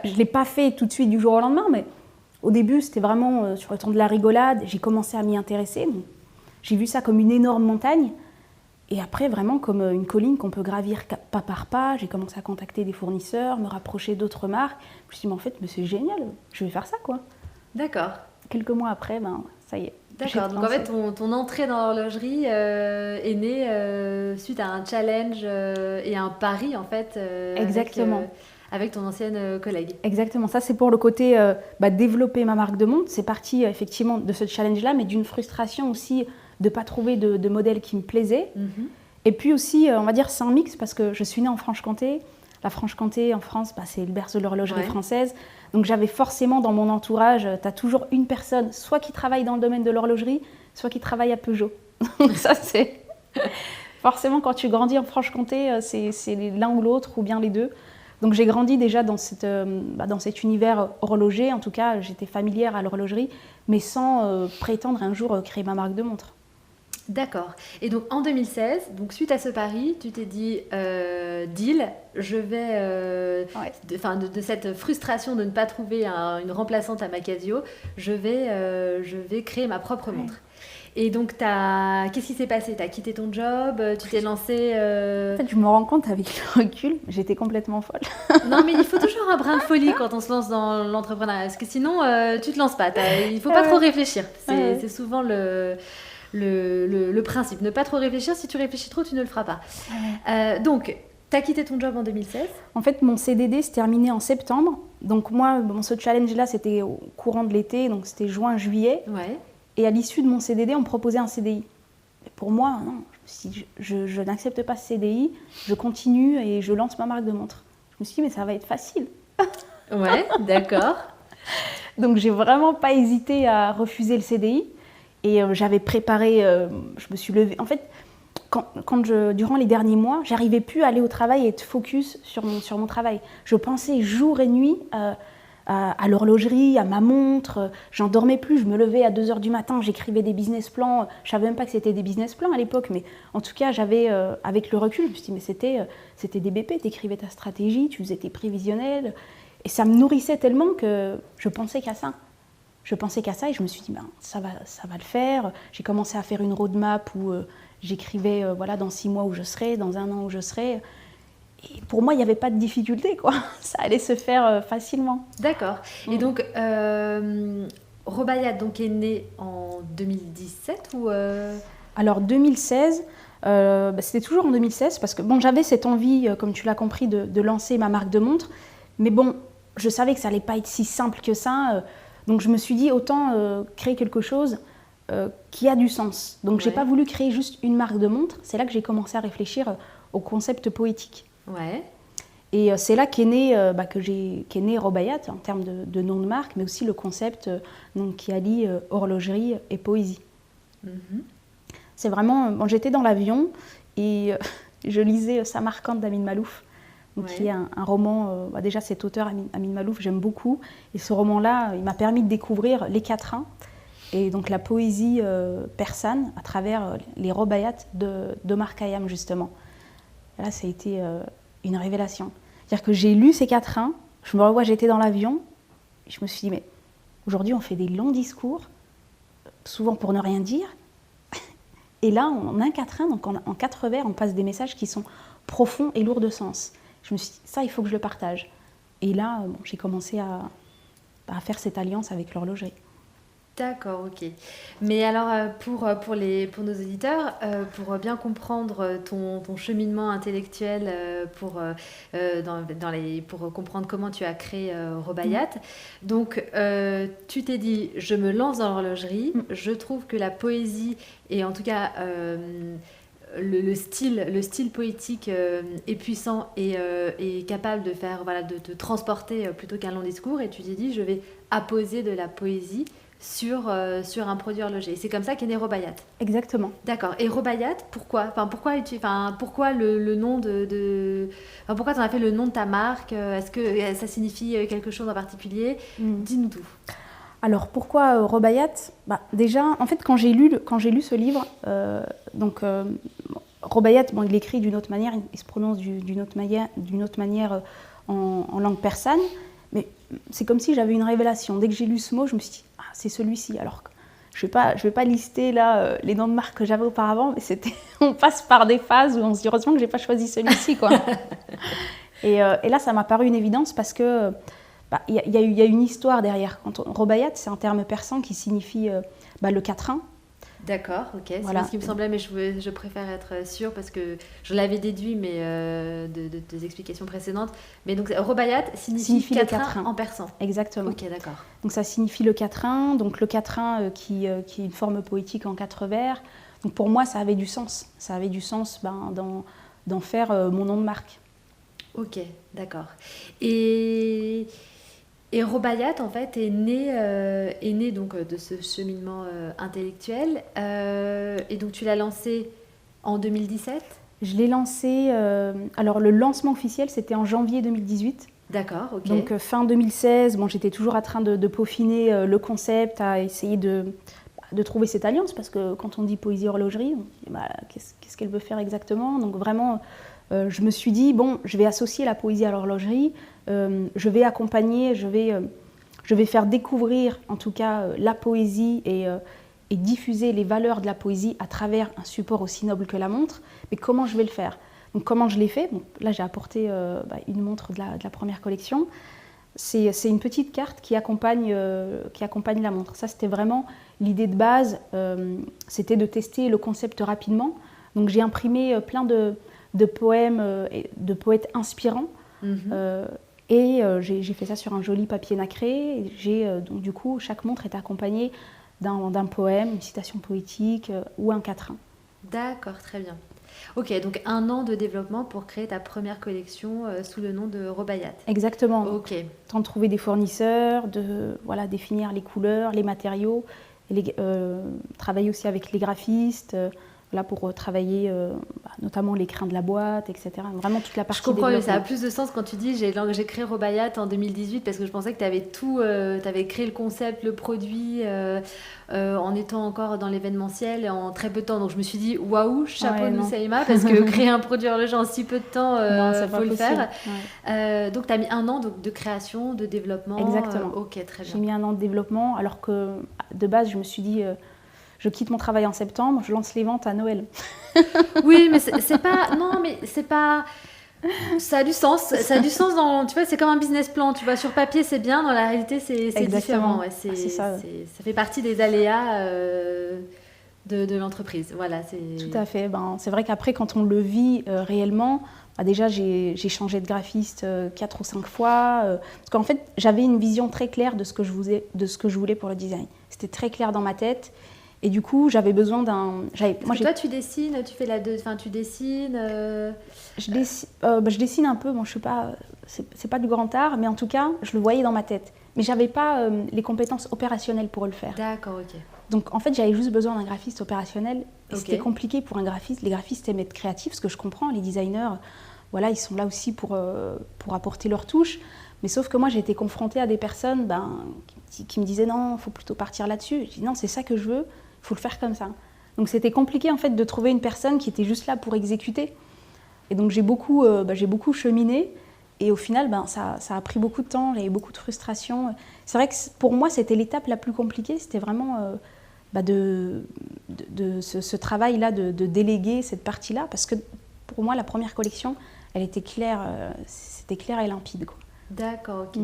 Je ne l'ai pas fait tout de suite du jour au lendemain, mais au début, c'était vraiment sur le temps de la rigolade. J'ai commencé à m'y intéresser. Donc, j'ai vu ça comme une énorme montagne. Et après, vraiment comme une colline qu'on peut gravir pas par pas. J'ai commencé à contacter des fournisseurs, me rapprocher d'autres marques. Je me suis dit, mais en fait, mais c'est génial, je vais faire ça, quoi. D'accord. Quelques mois après, ça y est. D'accord, donc en fait ton entrée dans l'horlogerie est née suite à un challenge et un pari en fait Exactement. Avec ton ancienne collègue. Exactement, ça c'est pour le côté développer ma marque de montre. C'est parti effectivement de ce challenge-là, mais d'une frustration aussi de ne pas trouver de modèle qui me plaisait. Et puis aussi, on va dire, c'est un mix parce que je suis née en Franche-Comté. La Franche-Comté en France, c'est le berceau de l'horlogerie française. Donc j'avais forcément dans mon entourage, tu as toujours une personne, soit qui travaille dans le domaine de l'horlogerie, soit qui travaille à Peugeot. Donc ça c'est... Forcément quand tu grandis en Franche-Comté, c'est l'un ou l'autre ou bien les deux. Donc j'ai grandi déjà dans cet univers horloger. En tout cas, j'étais familière à l'horlogerie, mais sans prétendre un jour créer ma marque de montre. D'accord. Et donc en 2016, donc suite à ce pari, tu t'es dit deal, je vais de cette frustration de ne pas trouver une remplaçante à ma Casio, je vais créer ma propre montre. Et donc qu'est-ce qui s'est passé? Tu as quitté ton job, tu t'es lancée En fait, je me rends compte avec le recul, j'étais complètement folle. Non, mais il faut toujours un brin de folie quand on se lance dans l'entrepreneuriat, parce que sinon tu te lances pas. Il faut pas trop réfléchir. C'est souvent le principe, ne pas trop réfléchir. Si tu réfléchis trop, tu ne le feras pas. Donc, tu as quitté ton job en 2016. En fait, mon CDD se terminait en septembre. Donc moi, ce challenge-là, c'était au courant de l'été, donc c'était juin-juillet. Ouais. Et à l'issue de mon CDD, on me proposait un CDI. Et pour moi, non, je n'accepte pas ce CDI, je continue et je lance ma marque de montre. Je me suis dit, mais ça va être facile. Ouais, d'accord. Donc j'ai vraiment pas hésité à refuser le CDI. Et j'avais préparé, je me suis levée. En fait, durant les derniers mois, j'arrivais plus à aller au travail et être focus sur mon travail. Je pensais jour et nuit à l'horlogerie, à ma montre. J'en dormais plus. Je me levais à 2h du matin, j'écrivais des business plans. Je savais même pas que c'était des business plans à l'époque, mais en tout cas, j'avais, avec le recul, je me suis dit, mais c'était des BP. Tu écrivais ta stratégie, tu faisais tes prévisionnels. Et ça me nourrissait tellement que je pensais qu'à ça. Et je me suis dit, ça va le faire. J'ai commencé à faire une roadmap où j'écrivais dans 6 mois où je serai, dans 1 an où je serai. Et pour moi, il n'y avait pas de difficulté, quoi. Ça allait se faire facilement. D'accord. Et donc, Robayat donc, est né en 2017 ou Alors, 2016, c'était toujours en 2016 parce que j'avais cette envie, comme tu l'as compris, de lancer ma marque de montre. Mais bon, je savais que ça n'allait pas être si simple que ça. Donc je me suis dit, autant créer quelque chose qui a du sens. Donc j'ai pas voulu créer juste une marque de montre. C'est là que j'ai commencé à réfléchir au concept poétique. Ouais. Et c'est là qu'est né Robayat en termes de nom de marque, mais aussi le concept qui allie horlogerie et poésie. C'est vraiment... j'étais dans l'avion et je lisais Samarcande d'Amin Malouf. Donc, qui est un roman, déjà cet auteur, Amin Malouf, j'aime beaucoup. Et ce roman-là, il m'a permis de découvrir les quatrains et donc la poésie persane à travers les Robayats d'Omar Khayyam, justement. Et là, ça a été une révélation. C'est-à-dire que j'ai lu ces quatrains, je me revois, j'étais dans l'avion, et je me suis dit, mais aujourd'hui, on fait des longs discours, souvent pour ne rien dire. Et là, en un quatrain, donc en 4 vers, on passe des messages qui sont profonds et lourds de sens. Je me suis dit, ça, il faut que je le partage. Et là, j'ai commencé à faire cette alliance avec l'horlogerie. D'accord, ok. Mais alors, pour nos auditeurs, pour bien comprendre ton cheminement intellectuel, pour comprendre comment tu as créé Robayat, donc tu t'es dit, je me lance dans l'horlogerie, je trouve que la poésie, et en tout cas le style poétique est puissant et capable de faire, de te transporter plutôt qu'un long discours, et tu t'es dit, je vais apposer de la poésie sur un produit horloger. C'est comme ça qu'est né Robayat. Exactement. D'accord. Et Robayat, pourquoi pourquoi le nom pourquoi tu en as fait le nom de ta marque? Est-ce que ça signifie quelque chose en particulier? Dis-nous tout. Alors, pourquoi Robayat? Déjà, en fait, quand j'ai lu ce livre, Robayat, il l'écrit d'une autre manière, il se prononce d'une autre manière en langue persane. Mais c'est comme si j'avais une révélation. Dès que j'ai lu ce mot, je me suis dit, ah, c'est celui-ci. Alors que je vais pas lister là les noms de marques que j'avais auparavant, mais on passe par des phases où on se dit heureusement que j'ai pas choisi celui-ci, quoi. Et là, ça m'a paru une évidence parce que il y a une histoire derrière. Robayat, c'est un terme persan qui signifie le quatrain. D'accord, ok, c'est Voilà. ce qui me semblait, mais je préfère être sûre parce que je l'avais déduit mais de tes explications précédentes. Mais donc Robayat signifie le quatrain en persan. Exactement. Ok, d'accord. Donc ça signifie le quatrain, donc le quatrain qui est une forme poétique en 4 vers. Donc pour moi, ça avait du sens. Ça avait du sens d'en faire mon nom de marque. Ok, d'accord. Et Robayat, en fait, est né donc de ce cheminement intellectuel. Et donc, tu l'as lancé en 2017 ? Je l'ai lancé... alors, le lancement officiel, c'était en janvier 2018. D'accord, ok. Donc, fin 2016, j'étais toujours en train de peaufiner le concept, à essayer de trouver cette alliance, parce que quand on dit poésie horlogerie, on dit, qu'est-ce qu'elle veut faire exactement ? Donc, vraiment... je me suis dit, je vais associer la poésie à l'horlogerie, je vais accompagner, je vais faire découvrir en tout cas la poésie et diffuser les valeurs de la poésie à travers un support aussi noble que la montre. Mais comment je vais le faire ? Donc comment je l'ai fait ? Là j'ai apporté une montre de la première collection. C'est une petite carte qui accompagne la montre. Ça c'était vraiment l'idée de base, c'était de tester le concept rapidement. Donc j'ai imprimé plein de poèmes, de poètes inspirants. Et j'ai fait ça sur un joli papier nacré. Donc du coup, chaque montre est accompagnée d'un poème, une citation poétique ou un quatrain. D'accord, très bien. Ok, donc 1 an de développement pour créer ta première collection sous le nom de Robayat. Exactement. Ok. Temps de trouver des fournisseurs, de définir les couleurs, les matériaux, travailler aussi avec les graphistes. Pour travailler notamment l'écrin de la boîte, etc. Vraiment toute la partie développement. Je comprends, développement. ça a plus de sens quand tu dis j'ai créé Robayat en 2018 parce que je pensais que tu avais tout, tu avais créé le concept, le produit en étant encore dans l'événementiel en très peu de temps. Donc je me suis dit waouh, chapeau Noussaïma, parce que créer un produit horloger en si peu de temps, il faut le faire. Ouais. Donc tu as mis 1 an de création, de développement. Exactement. Ok, très bien. J'ai mis 1 an de développement alors que de base je me suis dit... je quitte mon travail en septembre, je lance les ventes à Noël. Oui, mais c'est pas... Non, mais c'est pas... Ça a du sens. Ça a du sens dans... Tu vois, c'est comme un business plan. Tu vois, sur papier, c'est bien. Dans la réalité, c'est différent. Ouais, c'est ça. Ça fait partie des aléas de l'entreprise. Voilà, tout à fait. C'est vrai qu'après, quand on le vit réellement... déjà, j'ai changé de graphiste 4 ou 5 fois. Parce qu'en fait, j'avais une vision très claire de ce que je voulais pour le design. C'était très clair dans ma tête. Et du coup, j'avais besoin d'un... Toi, tu dessines, tu fais tu dessines je dessine un peu, je suis pas... C'est pas du grand art, mais en tout cas, je le voyais dans ma tête. Mais j'avais pas les compétences opérationnelles pour le faire. D'accord, ok. Donc, en fait, j'avais juste besoin d'un graphiste opérationnel. Et c'était compliqué pour un graphiste. Les graphistes aiment être créatifs, ce que je comprends. Les designers, ils sont là aussi pour apporter leur touche. Mais sauf que moi, j'ai été confrontée à des personnes qui me disaient « Non, il faut plutôt partir là-dessus ». Je dis « Non, c'est ça que je veux. Il faut le faire comme ça ». Donc c'était compliqué en fait de trouver une personne qui était juste là pour exécuter. Et donc j'ai beaucoup cheminé et au final ça a pris beaucoup de temps, j'avais beaucoup de frustration. C'est vrai que pour moi c'était l'étape la plus compliquée, c'était vraiment ce travail-là de déléguer cette partie-là parce que pour moi la première collection elle était claire, c'était clair et limpide quoi. D'accord, ok.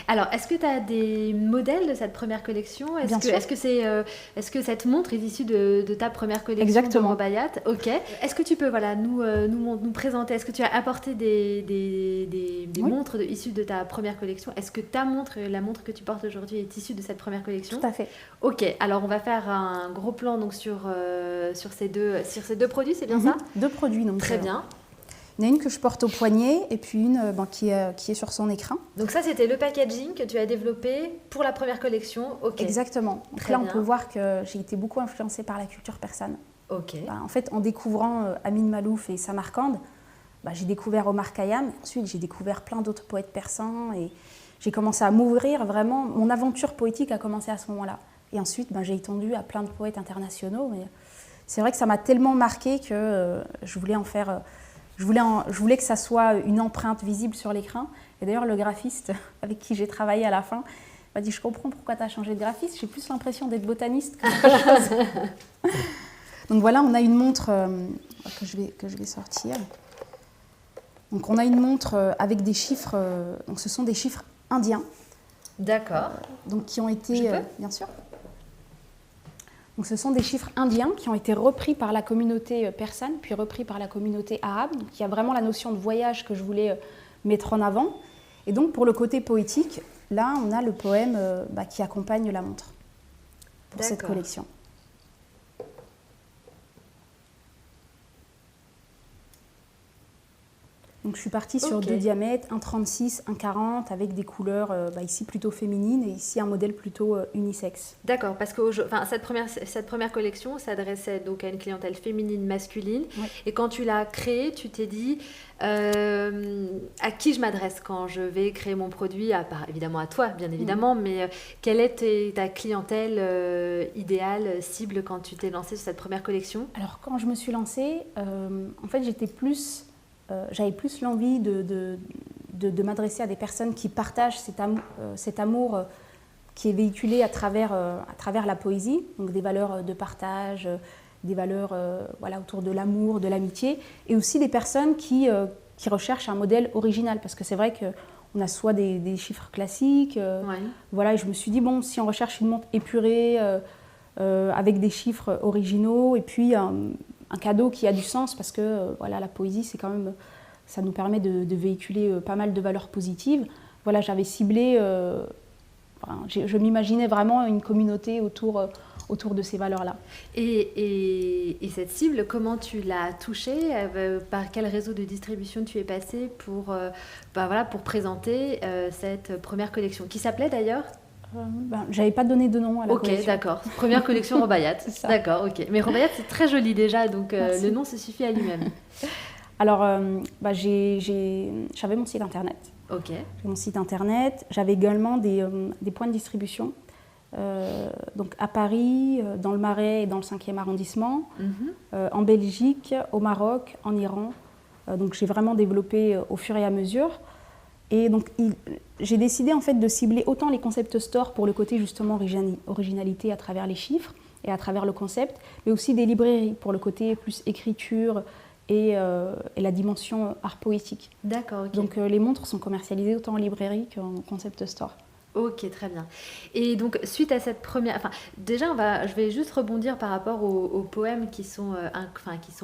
Alors, est-ce que tu as des modèles de cette première collection ? Est-ce que cette montre est issue de ta première collection ? Exactement. De Robayat ? Ok. Est-ce que tu peux nous présenter, est-ce que tu as apporté des montres issues de ta première collection ? Est-ce que ta montre, la montre que tu portes aujourd'hui, est issue de cette première collection ? Tout à fait. Ok, alors on va faire un gros plan donc, sur ces deux produits, c'est bien ça ? 2 produits. Donc, très bien. Il y en a une que je porte au poignet et puis une qui est sur son écrin. Donc ça, c'était le packaging que tu as développé pour la première collection. Okay. Exactement. Donc là, on peut voir que j'ai été beaucoup influencée par la culture persane. Okay. En fait, en découvrant Amin Maalouf et Samarcande, j'ai découvert Omar Khayyam. Ensuite, j'ai découvert plein d'autres poètes persans et j'ai commencé à m'ouvrir vraiment. Mon aventure poétique a commencé à ce moment-là. Et ensuite, j'ai étendu à plein de poètes internationaux. Mais c'est vrai que ça m'a tellement marqué que je voulais en faire je voulais que ça soit une empreinte visible sur l'écran. Et d'ailleurs, le graphiste avec qui j'ai travaillé à la fin m'a dit « Je comprends pourquoi tu as changé de graphiste, j'ai plus l'impression d'être botaniste qu'autre chose. » Donc voilà, on a une montre que je vais sortir. Donc on a une montre avec des chiffres, donc ce sont des chiffres indiens. D'accord. Donc qui ont été, bien sûr. Donc ce sont des chiffres indiens qui ont été repris par la communauté persane, puis repris par la communauté arabe. Donc il y a vraiment la notion de voyage que je voulais mettre en avant. Et donc pour le côté poétique, là on a le poème qui accompagne la montre pour cette collection. Donc je suis partie sur 2 diamètres, 1,36, 1,40 avec des couleurs ici plutôt féminines et ici un modèle plutôt unisexe. D'accord, parce que cette première collection s'adressait donc à une clientèle féminine, masculine. Oui. Et quand tu l'as créée, tu t'es dit à qui je m'adresse quand je vais créer mon produit, à part évidemment à toi, bien évidemment, mais quelle est ta clientèle idéale, cible quand tu t'es lancée sur cette première collection? Alors quand je me suis lancée, en fait j'avais plus l'envie de m'adresser à des personnes qui partagent cet amour qui est véhiculé à travers la poésie, donc des valeurs de partage, des valeurs autour de l'amour, de l'amitié, et aussi des personnes qui recherchent un modèle original, parce que c'est vrai qu'on a soit des chiffres classiques, et je me suis dit, bon, si on recherche une montre épurée, avec des chiffres originaux, et puis un cadeau qui a du sens parce que la poésie, c'est quand même, ça nous permet de véhiculer pas mal de valeurs positives. Voilà, j'avais ciblé, je m'imaginais vraiment une communauté autour de ces valeurs-là. Et cette cible, comment tu l'as touchée? Par quel réseau de distribution tu es passée pour présenter cette première collection, qui s'appelait d'ailleurs? J'avais pas donné de nom à la collection. Ok, d'accord. Première collection Robayat. D'accord, ok. Mais Robayat, c'est très joli déjà, donc le nom se suffit à lui-même. Alors, j'avais mon site internet. Ok. J'ai mon site internet. J'avais également des points de distribution. Donc à Paris, dans le Marais et dans le 5e arrondissement, en Belgique, au Maroc, en Iran. Donc j'ai vraiment développé au fur et à mesure. Et donc, j'ai décidé en fait de cibler autant les concept stores pour le côté justement originalité à travers les chiffres et à travers le concept, mais aussi des librairies pour le côté plus écriture et la dimension art poétique. D'accord, ok. Donc les montres sont commercialisées autant en librairie qu'en concept store. Ok, très bien. Et donc, suite à cette première... je vais juste rebondir par rapport aux poèmes qui sont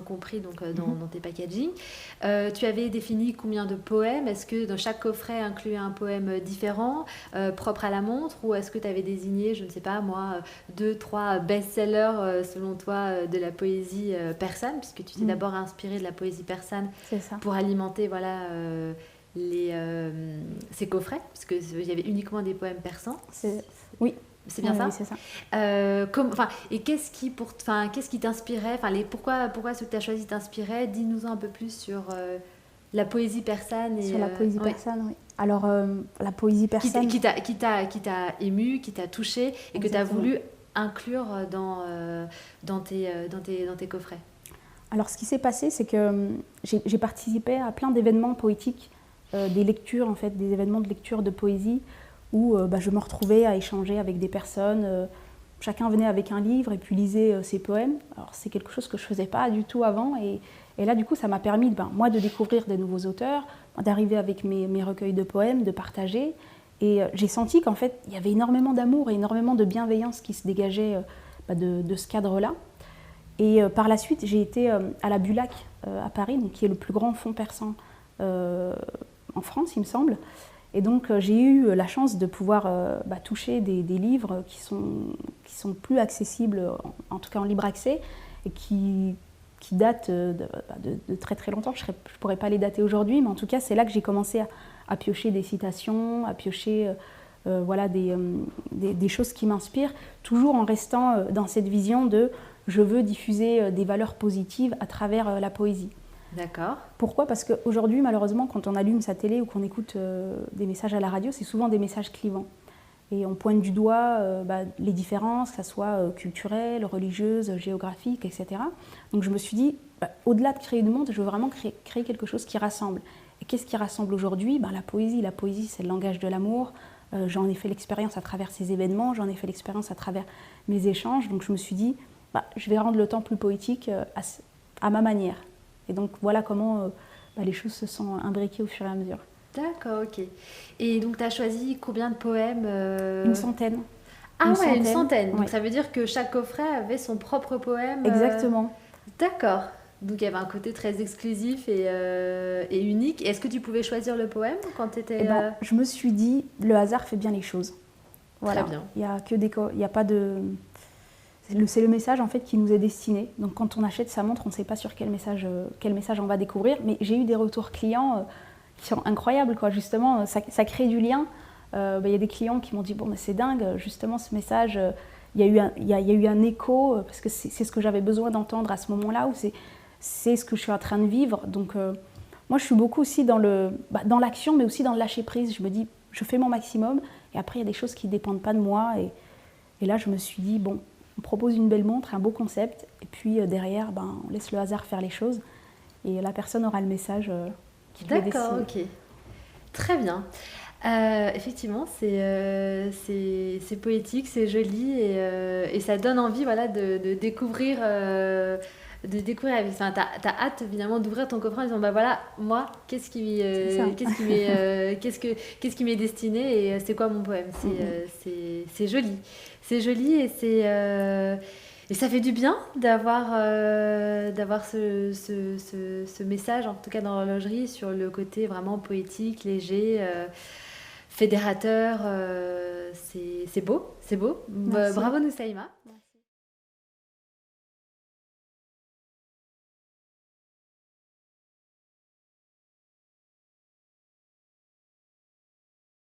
compris dans tes packaging. Tu avais défini combien de poèmes? Est-ce que dans chaque coffret incluait un poème différent, propre à la montre? Ou est-ce que tu avais désigné, je ne sais pas moi, 2, 3 best-sellers, selon toi, de la poésie persane? Puisque tu t'es d'abord inspirée de la poésie persane pour alimenter, ces coffrets, parce qu'il y avait uniquement des poèmes persans. Oui. C'est bien ça? Oui, c'est ça. Et qu'est-ce qui t'inspirait? Pourquoi est-ce que tu as choisi de t'inspirer? Dis-nous un peu plus sur la poésie persane. Sur la poésie persane, oui. Alors, la poésie persane... Qui t'a ému, qui t'a touché, et que tu as voulu inclure dans tes coffrets. Alors, ce qui s'est passé, c'est que j'ai participé à plein d'événements poétiques, des lectures, en fait, des événements de lecture de poésie où je me retrouvais à échanger avec des personnes. Chacun venait avec un livre et puis lisait ses poèmes. Alors, c'est quelque chose que je ne faisais pas du tout avant. Et là, du coup, ça m'a permis, moi, de découvrir des nouveaux auteurs, d'arriver avec mes recueils de poèmes, de partager. Et j'ai senti qu'en fait, il y avait énormément d'amour et énormément de bienveillance qui se dégageait de ce cadre-là. Et par la suite, j'ai été à la Bulac, à Paris, donc, qui est le plus grand fonds persan en France, il me semble. Et donc, j'ai eu la chance de pouvoir toucher des livres qui sont plus accessibles, en tout cas en libre accès, et qui datent de très très longtemps. Je ne pourrais pas les dater aujourd'hui, mais en tout cas, c'est là que j'ai commencé à piocher des citations, à piocher des choses qui m'inspirent, toujours en restant dans cette vision de « je veux diffuser des valeurs positives à travers la poésie ». D'accord. Pourquoi? Parce qu'aujourd'hui, malheureusement, quand on allume sa télé ou qu'on écoute des messages à la radio, c'est souvent des messages clivants. Et on pointe du doigt les différences, que ce soit culturelles, religieuses, géographiques, etc. Donc je me suis dit, au-delà de créer du monde, je veux vraiment créer quelque chose qui rassemble. Et qu'est-ce qui rassemble aujourd'hui? La poésie. La poésie, c'est le langage de l'amour. J'en ai fait l'expérience à travers ces événements, j'en ai fait l'expérience à travers mes échanges. Donc je me suis dit, je vais rendre le temps plus poétique à ma manière. Et donc voilà comment les choses se sont imbriquées au fur et à mesure. D'accord, ok. Et donc tu as choisi combien de poèmes Une centaine. Ah ouais, une centaine. Donc ça veut dire que chaque coffret avait son propre poème. Exactement. D'accord. Donc il y avait un côté très exclusif et unique. Est-ce que tu pouvais choisir le poème quand tu étais... Je me suis dit, le hasard fait bien les choses. Voilà. Très bien. Il y a pas de... C'est le message en fait qui nous est destiné. Donc quand on achète sa montre, on ne sait pas sur quel message on va découvrir. Mais j'ai eu des retours clients qui sont incroyables, quoi. Justement, ça crée du lien. Y a des clients qui m'ont dit, bon, mais c'est dingue, justement ce message, il y a eu un écho, parce que c'est ce que j'avais besoin d'entendre à ce moment-là, ou c'est ce que je suis en train de vivre. Donc moi je suis beaucoup aussi dans l'action, mais aussi dans le lâcher prise. Je me dis, je fais mon maximum, et après il y a des choses qui ne dépendent pas de moi. Et là je me suis dit, bon, on propose une belle montre, un beau concept, et puis derrière, on laisse le hasard faire les choses, et la personne aura le message qui lui est destiné. D'accord, ok. Très bien. Effectivement, c'est poétique, c'est joli et ça donne envie, voilà, de découvrir. Enfin, t'as hâte évidemment d'ouvrir ton coffret en disant voilà, moi qu'est-ce qui m'est destiné et c'est quoi mon poème. C'est joli, et ça fait du bien d'avoir ce message, en tout cas dans l'horlogerie, sur le côté vraiment poétique, léger, fédérateur. C'est beau. Bravo Noussaïma.